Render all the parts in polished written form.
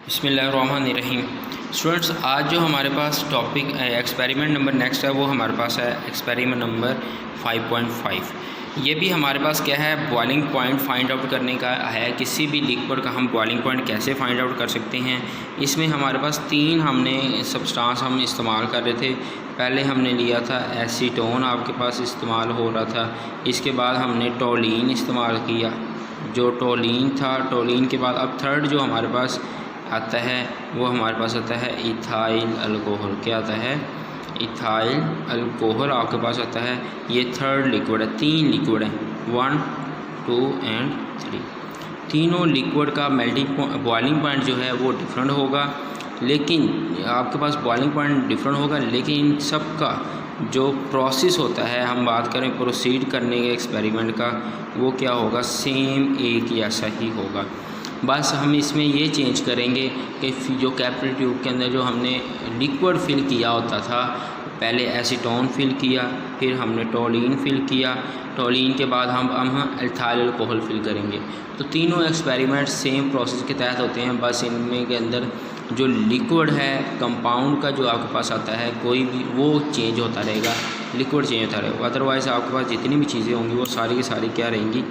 बिस्मिल्लाहिर्रहमानिर्रहीम। स्टूडेंट्स, आज जो हमारे पास टॉपिक एक्सपेरिमेंट नंबर नेक्स्ट है वो हमारे पास है एक्सपेरिमेंट नंबर 5.5। ये भी हमारे पास क्या है, बॉइलिंग पॉइंट फाइंड आउट करने का है। किसी भी लिक्विड का हम बॉइलिंग पॉइंट कैसे फाइंड आउट कर सकते हैं। इसमें हमारे पास तीन हमने सब्सटेंस हम इस्तेमाल कर रहे थे। पहले हमने लिया था एसीटोन, आपके पास इस्तेमाल हो रहा था। इसके बाद हमने टोलीन इस्तेमाल किया, जो टोलीन था। टोलीन के बाद अब थर्ड जो हमारे पास आता है वो हमारे पास आता है इथाइल अल्कोहल। क्या आता है? इथाइल अल्कोहल आपके पास आता है। ये थर्ड लिक्विड है। तीन लिक्विड है, 1, 2 एंड 3। तीनों लिक्विड का मेल्टिंग बॉइलिंग पॉइंट जो है वो डिफरेंट होगा, लेकिन आपके पास बॉइलिंग पॉइंट डिफरेंट होगा, लेकिन इन सब का जो प्रोसेस होता है, हम बात करें प्रोसीड करने के एक्सपेरिमेंट का, वो क्या होगा, सेम एक ही ऐसा ही होगा। बस हम इसमें ये चेंज करेंगे कि जो कैपिलरी ट्यूब के अंदर जो हमने लिक्विड फिल किया होता था, पहले एसीटोन फिल किया, फिर हमने टोलीन फिल किया, टोलीन के बाद हम इथाइल अल्कोहल फिल करेंगे। तो तीनों एक्सपेरिमेंट सेम प्रोसेस के तहत होते हैं। बस इनमें के अंदर जो लिक्विड है, कंपाउंड का जो आपके पास आता है कोई भी, वो चेंज होता रहेगा, लिक्विड चेंज होता रहेगा। अदरवाइज़ आपके पास जितनी भी चीज़ें होंगी वो सारी की सारी क्या रहेंगी,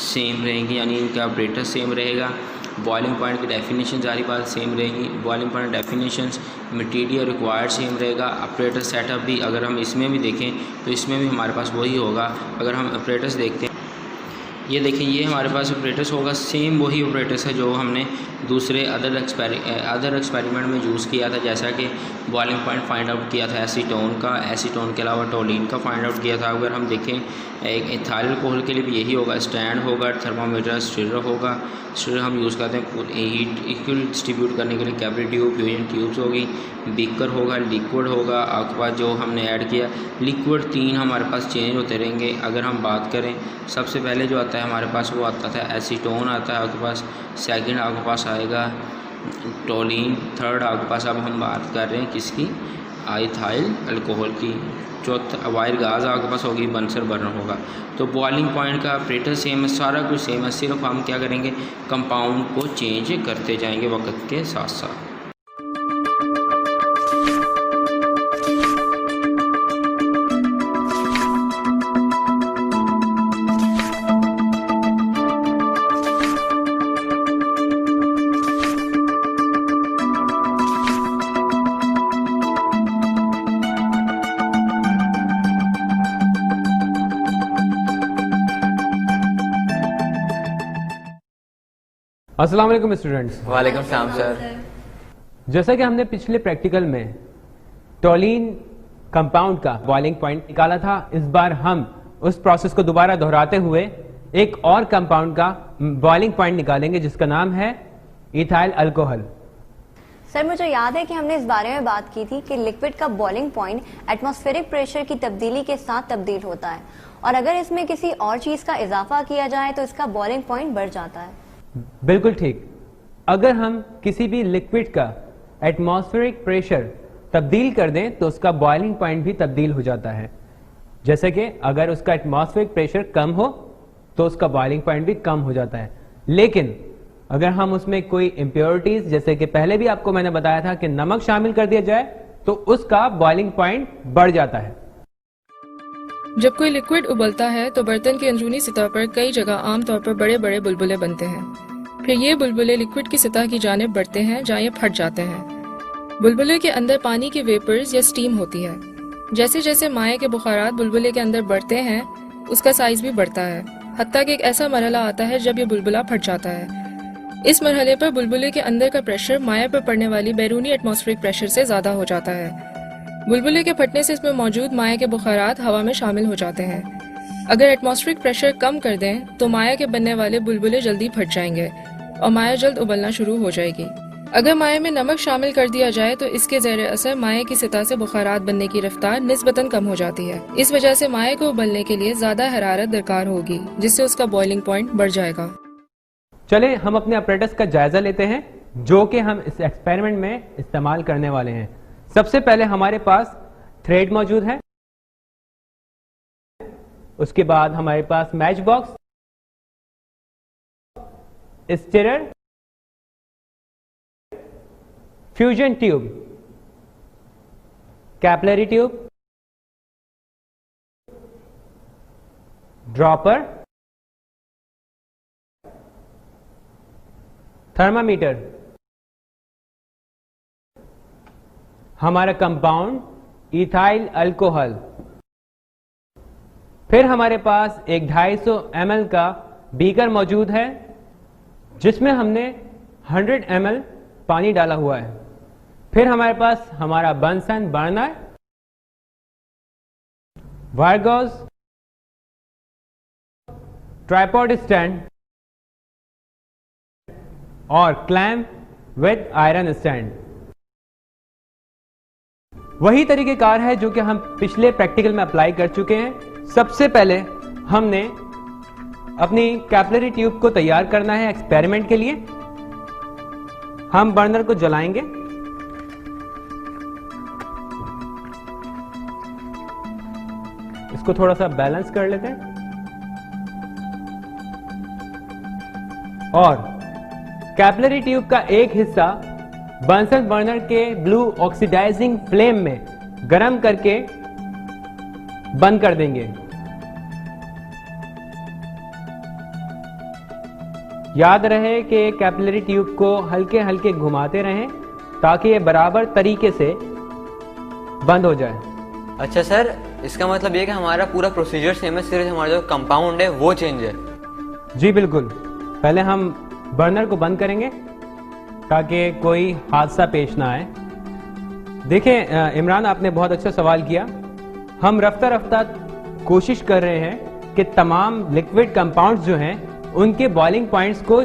सेम रहेंगी, यानी इनका ऑपरेटर सेम रहेगा। बॉइलिंग पॉइंट की डेफिनेशन सारी बात सेम रहेगी। Boiling point definitions, material required same रहेगा। ऑपरेटर सेटअप भी अगर हम इसमें भी देखें तो इसमें भी हमारे पास वही होगा। अगर हम ऑपरेटर्स देखते हैं, ये देखें, ये हमारे पास ऑपरेटर्स होगा, सेम वही ऑपरेटर्स है जो हमने दूसरे अदर एक्सपेरिमेंट में यूज़ किया था। जैसा कि बॉइलिंग पॉइंट फाइंड आउट किया था एसीटोन का, एसीटोन के अलावा टोलीन का फाइंड आउट किया था। अगर हम देखें एक इथाइल अल्कोहल के लिए भी यही होगा, स्टैंड होगा, थर्मामीटर, स्टिरर होगा। स्टिरर हम यूज़ करते हैं हीट इक्वल डिस्ट्रीब्यूट करने के लिए। कैपिलरी ट्यूब, फ्यूजन ट्यूब्स होगी, बीकर होगा, लिक्विड होगा। आपके पास जो हमने ऐड किया लिक्विड, तीन हमारे पास चेंज होते रहेंगे। अगर हम बात करें, सबसे पहले जो आता है हमारे पास वो आता था एसीटोन आता है आपके पास, सेकंड आपके पास आएगा टोलीन, थर्ड आपके पास, अब हम बात कर रहे हैं किसकी, इथाइल अल्कोहल की। चौथा वायर गाज आपके पास होगी, बंसर बर्नर होगा। तो बॉइलिंग पॉइंट का ऑपरेटर सेम है, सारा कुछ सेम है, सिर्फ हम क्या करेंगे, कंपाउंड को चेंज करते जाएंगे वक्त के साथ साथ। अस्सलाम वालेकुम स्टूडेंट्स। वालेकुम सलाम सर। जैसा कि हमने पिछले प्रैक्टिकल में टोलीन कंपाउंड का बॉइलिंग पॉइंट निकाला था, इस बार हम उस प्रोसेस को दोबारा दोहराते हुए एक और कंपाउंड का बॉइलिंग पॉइंट निकालेंगे जिसका नाम है इथाइल अल्कोहल। सर, मुझे याद है कि हमने इस बारे में बात की थी कि लिक्विड का बॉइलिंग पॉइंट एटमॉस्फेरिक प्रेशर की तब्दीली के साथ तब्दील होता है, और अगर इसमें किसी और चीज का इजाफा किया जाए तो इसका बॉइलिंग पॉइंट बढ़ जाता है। बिल्कुल ठीक। अगर हम किसी भी लिक्विड का एटमॉस्फेरिक प्रेशर तब्दील कर दें तो उसका बॉइलिंग पॉइंट भी तब्दील हो जाता है। जैसे कि अगर उसका एटमॉस्फेरिक प्रेशर कम हो तो उसका बॉइलिंग पॉइंट भी कम हो जाता है। लेकिन अगर हम उसमें कोई इम्प्योरिटीज, जैसे कि पहले भी आपको मैंने बताया था कि नमक शामिल कर दिया जाए तो उसका बॉइलिंग पॉइंट बढ़ जाता है। जब कोई लिक्विड उबलता है तो बर्तन की अंदरूनी सतह पर कई जगह आमतौर पर बड़े बड़े बुलबुले बनते हैं। फिर ये बुलबुले लिक्विड की सतह की जानिब बढ़ते हैं जहाँ ये फट जाते हैं। बुलबुले के अंदर पानी की वेपर्स या स्टीम होती है। जैसे जैसे माए के बुखारात बुलबुले के अंदर बढ़ते हैं उसका साइज भी बढ़ता है, हत्ता कि एक ऐसा मरहला आता है जब ये बुलबुला फट जाता है। इस मरहले पर बुलबुले के अंदर का प्रेशर माए पर पड़ने वाली बैरूनी एटमॉस्फेरिक प्रेशर से ज्यादा हो जाता है। बुलबुले के फटने से इसमें मौजूद माए के बुखारात हवा में शामिल हो जाते हैं। अगर एटमॉस्फेरिक प्रेशर कम कर दें तो माए के बनने वाले बुलबुले जल्दी फट जाएंगे और माए जल्द उबलना शुरू हो जाएगी। अगर माए में नमक शामिल कर दिया जाए तो इसके ज़ेर असर माए की सतह से बुखारात बनने की रफ्तार निस्बतन कम हो जाती है। इस वजह से माए को उबलने के लिए ज्यादा हरारत दरकार होगी, जिससे उसका बॉइलिंग पॉइंट बढ़ जाएगा। चले हम अपने ऑपरेटर्स का जायजा लेते हैं जो कि हम इस एक्सपेरिमेंट में इस्तेमाल करने वाले हैं। सबसे पहले हमारे पास थ्रेड मौजूद है, उसके बाद हमारे पास match box, stirrer fusion tube, capillary tube, dropper, thermometer, हमारा कंपाउंड इथाइल अल्कोहल, फिर हमारे पास एक 250 ml का बीकर मौजूद है जिसमें हमने 100 ml पानी डाला हुआ है, फिर हमारे पास हमारा बंसन बर्नर, वायरगॉज, ट्राइपॉड स्टैंड और क्लैम्प विद आयरन स्टैंड। वही तरीकेकार है जो कि हम पिछले प्रैक्टिकल में अप्लाई कर चुके हैं। सबसे पहले हमने अपनी कैपिलरी ट्यूब को तैयार करना है एक्सपेरिमेंट के लिए। हम बर्नर को जलाएंगे, इसको थोड़ा सा बैलेंस कर लेते हैं और कैपिलरी ट्यूब का एक हिस्सा बंसन बर्नर के ब्लू ऑक्सीडाइजिंग फ्लेम में गर्म करके बंद कर देंगे। याद रहे कि कैपिलरी ट्यूब को हल्के हल्के घुमाते रहें ताकि ये बराबर तरीके से बंद हो जाए। अच्छा सर, इसका मतलब ये कि हमारा पूरा प्रोसीजर सेम है, सिर्फ हमारा जो कंपाउंड है वो चेंज है। जी बिल्कुल, पहले हम बर्नर को बंद करेंगे ताकि कोई हादसा पेश ना आए। देखें इमरान, आपने बहुत अच्छा सवाल किया। हम रफ्ता रफ्ता कोशिश कर रहे हैं कि तमाम लिक्विड कंपाउंड्स जो हैं उनके बॉइलिंग पॉइंट्स को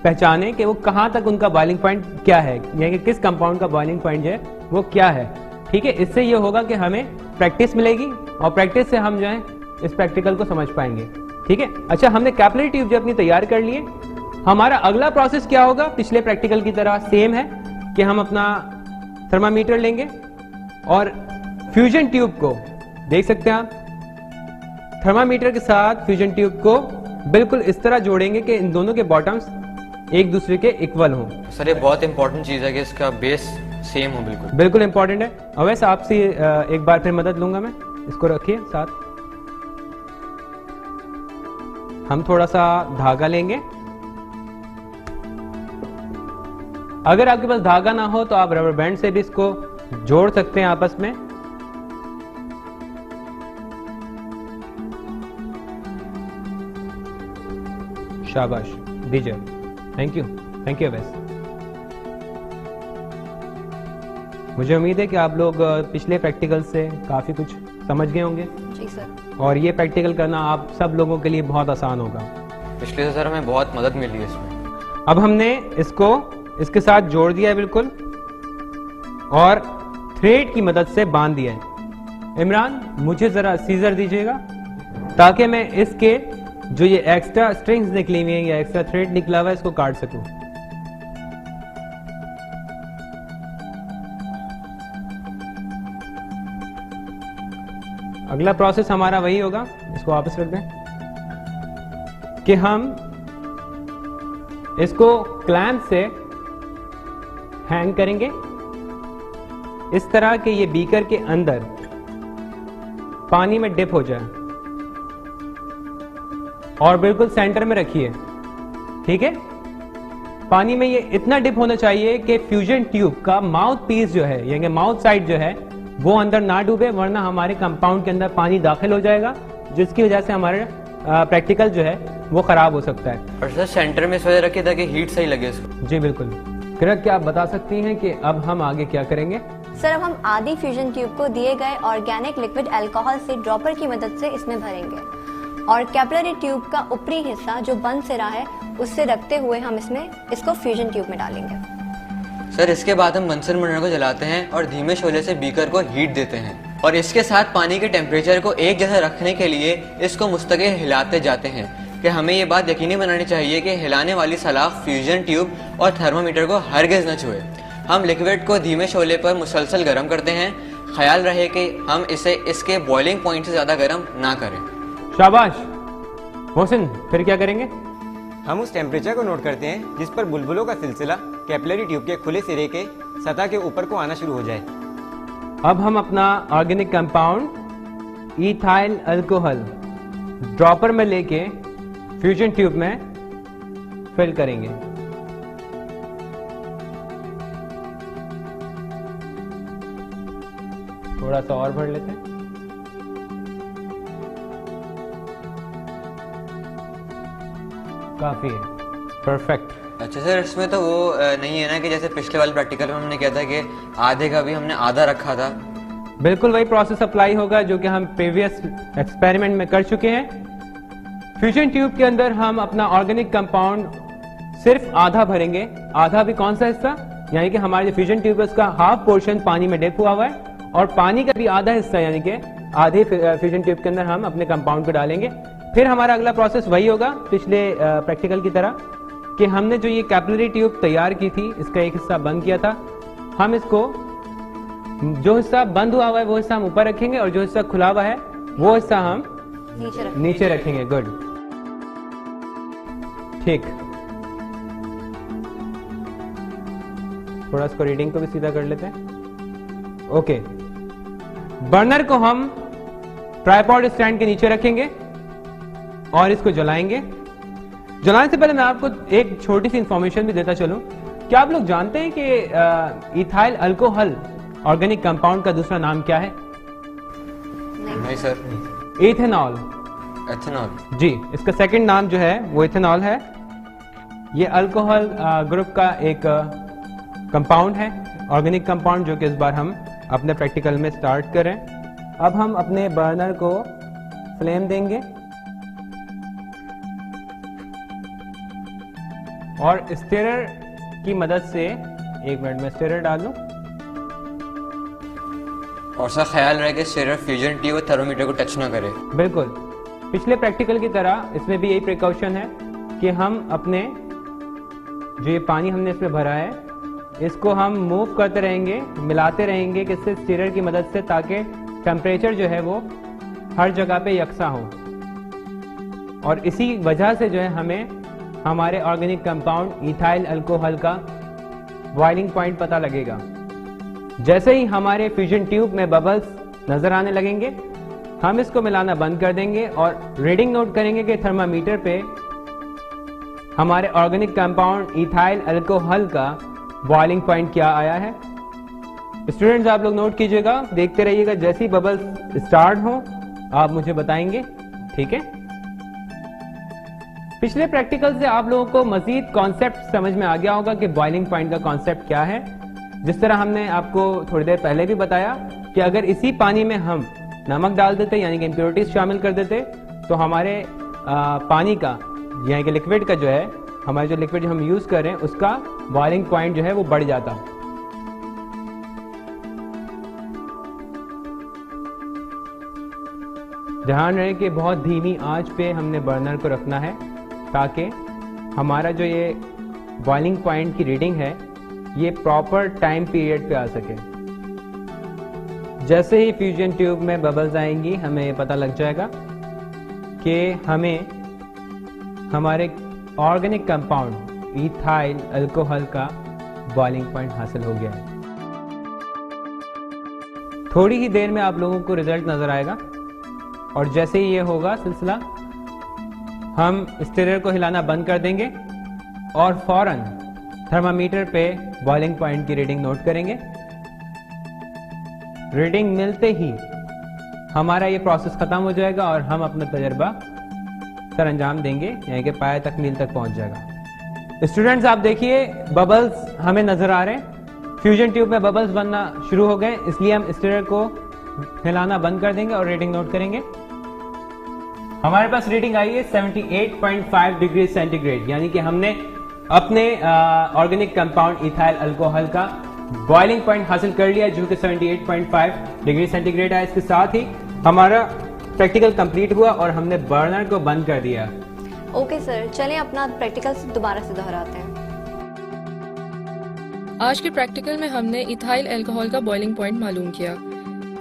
पहचानें कि वो कहाँ तक उनका बॉइलिंग पॉइंट क्या है, यानी कि किस कंपाउंड का बॉइलिंग पॉइंट जो है वो क्या है। ठीक है, इससे ये होगा कि हमें प्रैक्टिस मिलेगी और प्रैक्टिस से हम जो है इस प्रैक्टिकल को समझ पाएंगे। ठीक है, अच्छा, हमने कैपिलरी ट्यूब जो अपनी तैयार कर लिए। हमारा अगला प्रोसेस क्या होगा? पिछले प्रैक्टिकल की तरह सेम है कि हम अपना थर्मामीटर लेंगे और फ्यूजन ट्यूब को देख सकते हैं आप, थर्मामीटर के साथ फ्यूजन ट्यूब को बिल्कुल इस तरह जोड़ेंगे कि इन दोनों के बॉटम्स एक दूसरे के इक्वल हों। सर, ये बहुत इंपॉर्टेंट चीज है कि इसका बेस सेम हो। बिल्कुल बिल्कुल इंपॉर्टेंट है। और वैसे आपसे एक बार फिर मदद लूंगा मैं, इसको रखिए साथ। हम थोड़ा सा धागा लेंगे, अगर आपके पास धागा ना हो तो आप रबर बैंड से भी इसको जोड़ सकते हैं आपस में। शाबाश, दीजिए। थैंक यू वैसे। मुझे उम्मीद है कि आप लोग पिछले प्रैक्टिकल से काफी कुछ समझ गए होंगे। जी सर। और ये प्रैक्टिकल करना आप सब लोगों के लिए बहुत आसान होगा। पिछले से सर हमें बहुत मदद मिली है इसमें। अब हमने इसको इसके साथ जोड़ दिया है बिल्कुल और थ्रेड की मदद से बांध दिया है। इमरान, मुझे जरा सीजर दीजिएगा ताकि मैं इसके जो ये एक्स्ट्रा स्ट्रिंग्स निकली हुई हैं या एक्स्ट्रा थ्रेड निकला हुआ है इसको काट सकूं। अगला प्रोसेस हमारा वही होगा, इसको वापस रख दें कि हम इसको क्लैंप से हैंग करेंगे इस तरह कि ये बीकर के अंदर पानी में डिप हो जाए और बिल्कुल सेंटर में रखिए। ठीक है, पानी में ये इतना डिप होना चाहिए कि फ्यूजन ट्यूब का माउथ पीस जो है यानी माउथ साइड जो है वो अंदर ना डूबे, वरना हमारे कंपाउंड के अंदर पानी दाखिल हो जाएगा जिसकी वजह से हमारे प्रैक्टिकल जो है वो खराब हो सकता है। और सर सेंटर में इस वजह रखिए ताकि हीट सही लगे इसको। जी बिल्कुल। किरण, क्या आप बता सकती हैं कि अब हम आगे क्या करेंगे? सर, अब हम आधी फ्यूजन ट्यूब को दिए गए ऑर्गेनिक लिक्विड अल्कोहल से ड्रॉपर की मदद से इसमें भरेंगे और कैपिलरी ट्यूब का ऊपरी हिस्सा जो बंद सिरा है उससे रखते हुए हम इसको फ्यूजन ट्यूब में डालेंगे। सर, इसके बाद हम बंसन बर्नर को जलाते हैं और धीमे शोले से बीकर को हीट देते हैं और इसके साथ पानी के टेम्परेचर को एक जैसा रखने के लिए इसको मुस्तकिल हिलाते जाते हैं कि हमें ये बात यकीनी बनानी चाहिए कि हिलाने वाली सलाख फ्यूजन ट्यूब और थर्मामीटर को हरगिज न छुए। हम लिक्विड को धीमे शोले पर मुसलसल गर्म करते हैं। ख्याल रहे कि हम इसे इसके बॉइलिंग पॉइंट से ज्यादा गर्म ना करें। शाबाश। मोहसिन, फिर क्या करेंगे? हम उस टेम्परेचर को नोट करते हैं जिस पर बुलबुलों का सिलसिला कैपिलरी ट्यूब के खुले सिरे के सतह के ऊपर को आना शुरू हो जाए। अब हम अपना organic compound ethyl alcohol dropper में लेके फ्यूजन ट्यूब में फिल करेंगे। थोड़ा सा और भर लेते हैं। काफी है, परफेक्ट। अच्छा सर, इसमें तो वो नहीं है ना कि जैसे पिछले वाले प्रैक्टिकल में हमने किया था कि आधे का भी हमने आधा रखा था। बिल्कुल वही प्रोसेस अप्लाई होगा जो कि हम प्रीवियस एक्सपेरिमेंट में कर चुके हैं। फ्यूजन ट्यूब के अंदर हम अपना ऑर्गेनिक कंपाउंड सिर्फ आधा भरेंगे। आधा भी कौन सा हिस्सा, यानी कि हमारे जो फ्यूजन ट्यूब है उसका हाफ पोर्शन पानी में डिप हुआ हुआ है और पानी का भी आधा हिस्सा यानी कि आधे फ्यूजन ट्यूब के अंदर हम अपने कंपाउंड को डालेंगे। फिर हमारा अगला प्रोसेस वही होगा पिछले प्रैक्टिकल की तरह कि हमने जो ये कैपिलरी ट्यूब तैयार की थी इसका एक हिस्सा बंद किया था। हम इसको जो हिस्सा बंद हुआ हुआ है वो हिस्सा हम ऊपर रखेंगे और जो हिस्सा खुला हुआ है वो हिस्सा हम नीचे रखेंगे। गुड, ठीक। थोड़ा इसको रीडिंग को भी सीधा कर लेते हैं। ओके, बर्नर को हम ट्राइपॉड स्टैंड के नीचे रखेंगे और इसको जलाएंगे। जलाने से पहले मैं आपको एक छोटी सी इंफॉर्मेशन भी देता चलूं। क्या आप लोग जानते हैं कि इथाइल अल्कोहल ऑर्गेनिक कंपाउंड का दूसरा नाम क्या है? नहीं सर। इथेनॉल। एथेनॉल। जी, इसका सेकंड नाम जो है वो इथेनॉल है। ये अल्कोहल ग्रुप का एक कंपाउंड है, ऑर्गेनिक कंपाउंड, जो कि इस बार हम अपने प्रैक्टिकल में स्टार्ट करें। अब हम अपने बर्नर को फ्लेम देंगे और स्टीरर की मदद से, एक मिनट में स्टीरर डाल दूं। और सर ख्याल रहे कि स्टीरर फ्यूजन ट्यूब और थर्मोमीटर को टच ना करे। बिल्कुल, पिछले प्रैक्टिकल की तरह इसमें भी यही प्रिकॉशन है कि हम अपने जो ये पानी हमने इसमें भरा है इसको हम मूव करते रहेंगे, मिलाते रहेंगे किससे, स्टीरर की मदद से, ताकि टेम्परेचर जो है वो हर जगह पे यकसा हो। और इसी वजह से जो है हमें हमारे ऑर्गेनिक कंपाउंड इथाइल अल्कोहल का बॉइलिंग पॉइंट पता लगेगा। जैसे ही हमारे फ्यूजन ट्यूब में बबल्स नजर आने लगेंगे हम इसको मिलाना बंद कर देंगे और रीडिंग नोट करेंगे कि थर्मामीटर पे हमारे ऑर्गेनिक कंपाउंड इथाइल अल्कोहल का बॉइलिंग पॉइंट क्या आया है। स्टूडेंट्स आप लोग नोट कीजिएगा, देखते रहिएगा, जैसे ही बबल्स स्टार्ट हो आप मुझे बताएंगे, ठीक है। पिछले प्रैक्टिकल से आप लोगों को मजीद कॉन्सेप्ट समझ में आ गया होगा कि बॉइलिंग पॉइंट का कॉन्सेप्ट क्या है। जिस तरह हमने आपको थोड़ी देर पहले भी बताया कि अगर इसी पानी में हम नमक डाल देते यानी कि इम्प्योरिटीज शामिल कर देते तो हमारे पानी का यानी कि लिक्विड का जो है, हमारे जो लिक्विड हम यूज कर रहे हैं उसका बॉइलिंग पॉइंट जो है वो बढ़ जाता। ध्यान रहे कि बहुत धीमी आंच पे हमने बर्नर को रखना है ताकि हमारा जो ये बॉइलिंग पॉइंट की रीडिंग है ये प्रॉपर टाइम पीरियड पे आ सके। जैसे ही फ्यूजन ट्यूब में बबल्स आएंगी हमें ये पता लग जाएगा कि हमें हमारे ऑर्गेनिक कंपाउंड इथाइल अल्कोहल का बॉइलिंग पॉइंट हासिल हो गया है। थोड़ी ही देर में आप लोगों को रिजल्ट नजर आएगा और जैसे ही ये होगा सिलसिला हम स्टीरर को हिलाना बंद कर देंगे और फौरन थर्मामीटर पे बॉइलिंग पॉइंट की रीडिंग नोट करेंगे। रीडिंग मिलते ही हमारा ये प्रोसेस खत्म हो जाएगा और हम अपना तजर्बा सर अंजाम देंगे, यानी कि पाया तक मील तक पहुंच जाएगा। स्टूडेंट्स आप देखिए बबल्स हमें नजर आ रहे हैं, फ्यूजन ट्यूब में बबल्स बनना शुरू हो गए, इसलिए हम स्टीरर को हिलाना बंद कर देंगे और रीडिंग नोट करेंगे। हमारे पास रीडिंग आई है 78.5 डिग्री सेंटीग्रेड, यानी कि हमने अपने ऑर्गेनिक कंपाउंड इथाइल अल्कोहल का बॉइलिंग पॉइंट हासिल कर लिया जो कि 78.5 डिग्री सेंटीग्रेड है। इसके साथ ही हमारा प्रैक्टिकल कंप्लीट हुआ और हमने बर्नर को बंद कर दिया। ओके सर, चलें अपना प्रैक्टिकल दोबारा से दोहराते हैं। आज के प्रैक्टिकल में हमने इथाइल अल्कोहल का बॉइलिंग पॉइंट मालूम किया।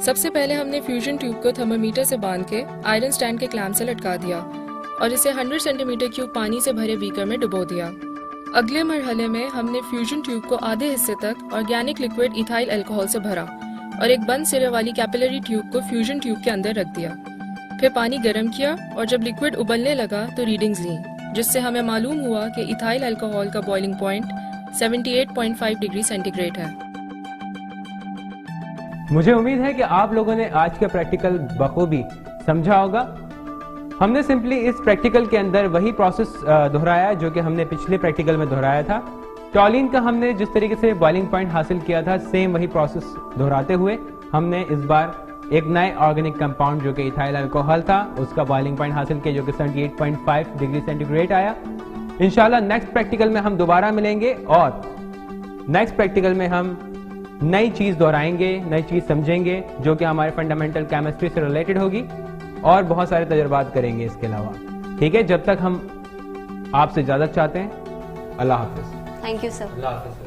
सबसे पहले हमने फ्यूजन ट्यूब को थर्मामीटर से बांध के आयरन स्टैंड के क्लैंप से लटका दिया और इसे 100 सेंटीमीटर क्यूब पानी से भरे बीकर में डुबो दिया। अगले मरहले में हमने फ्यूजन ट्यूब को आधे हिस्से तक ऑर्गेनिक लिक्विड इथाइल अल्कोहल से भरा और एक बंद सिरे वाली कैपिलरी ट्यूब को फ्यूजन ट्यूब के अंदर रख दिया। फिर पानी गर्म किया और जब लिक्विड उबलने लगा तो रीडिंग्स ली, जिससे हमें मालूम हुआ कि इथाइल अल्कोहल का बॉइलिंग पॉइंट 78.5 डिग्री सेंटीग्रेड है। मुझे उम्मीद है कि आप लोगों ने आज का प्रैक्टिकल बखूबी समझा होगा। हमने सिंपली इस प्रैक्टिकल के अंदर वही प्रोसेस दोहराया जो कि हमने पिछले प्रैक्टिकल में दोहराया था। टॉलिन का हमने जिस तरीके से बॉइलिंग पॉइंट हासिल किया था, सेम वही प्रोसेस दोहराते हुए हमने इस बार एक नए ऑर्गेनिक कंपाउंड जो कि इथाइल अल्कोहल था उसका बॉइलिंग पॉइंट हासिल किया जो कि 78.5 डिग्री सेंटीग्रेड आया। इंशाल्लाह नेक्स्ट प्रैक्टिकल में हम दोबारा मिलेंगे और नेक्स्ट प्रैक्टिकल में हम नई चीज दोहराएंगे, नई चीज समझेंगे जो कि हमारे फंडामेंटल केमिस्ट्री से रिलेटेड होगी और बहुत सारे तजुर्बात करेंगे इसके अलावा। ठीक है, जब तक हम आपसे इजाजत चाहते हैं। अल्लाह हाफिज। Thank you sir. अल्लाह हाफिज।